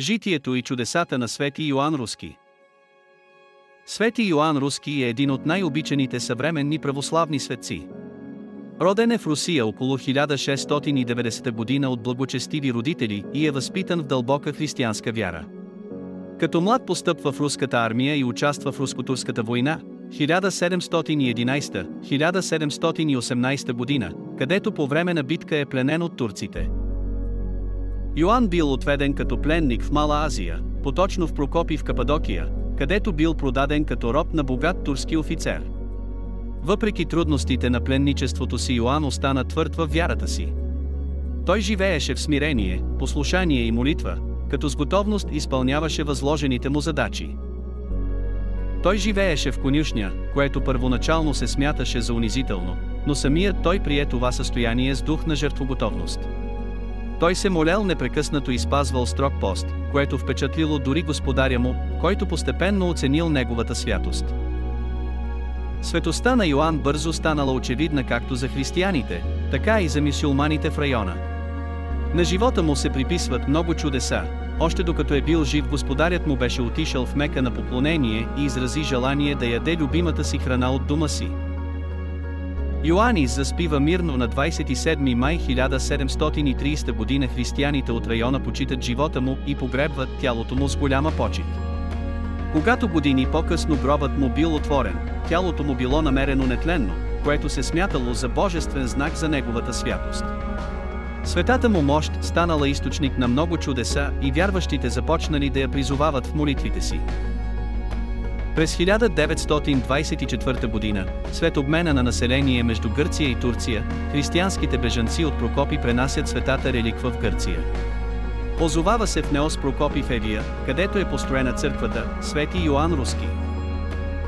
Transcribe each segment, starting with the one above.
Житието и чудесата на Свети Йоан Руски. Свети Йоан Руски е един от най-обичаните съвременни православни светци. Роден е в Русия около 1690 година от благочестиви родители и е възпитан в дълбока християнска вяра. Като млад постъпва в руската армия и участва в Руско-турската война 1711-1718 година, където по време на битка е пленен от турците. Йоан бил отведен като пленник в Мала Азия, поточно в Прокопий в Кападокия, където бил продаден като роб на богат турски офицер. Въпреки трудностите на пленничеството си, Йоан остана твърд във вярата си. Той живееше в смирение, послушание и молитва, като с готовност изпълняваше възложените му задачи. Той живееше в конюшня, което първоначално се смяташе за унизително, но самият той прие това състояние с дух на жертвоготовност. Той се молял непрекъснато и спазвал строг пост, което впечатлило дори господаря му, който постепенно оценил неговата святост. Светостта на Йоан бързо станала очевидна както за християните, така и за мюсюлманите в района. На живота му се приписват много чудеса. Още докато е бил жив, господарят му беше отишъл в Мека на поклонение и изрази желание да яде любимата си храна от дома си. Йоанис заспива мирно на 27 май 1730 година. Християните от района почитат живота му и погребват тялото му с голяма почит. Когато години по-късно гробът му бил отворен, тялото му било намерено нетленно, което се смятало за божествен знак за неговата святост. Светата му мощ станала източник на много чудеса и вярващите започнали да я призовават в молитвите си. През 1924 година, след обмена на население между Гърция и Турция, християнските бежанци от Прокопий пренасят светата реликва в Гърция. Позовава се в Неос Прокопий в Евия, където е построена църквата Свети Йоан Руски.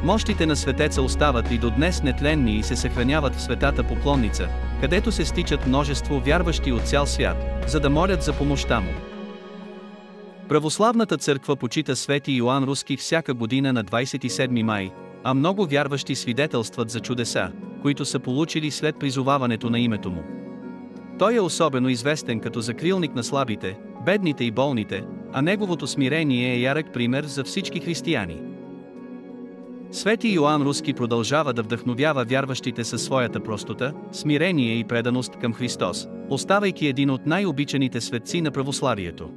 Мощите на светеца остават и до днес нетленни и се съхраняват в светата поклонница, където се стичат множество вярващи от цял свят, за да молят за помощта му. Православната църква почита Свети Йоан Руски всяка година на 27 май, а много вярващи свидетелстват за чудеса, които са получили след призоваването на името му. Той е особено известен като закрилник на слабите, бедните и болните, а неговото смирение е ярък пример за всички християни. Свети Йоан Руски продължава да вдъхновява вярващите със своята простота, смирение и преданост към Христос, оставайки един от най-обичаните светци на православието.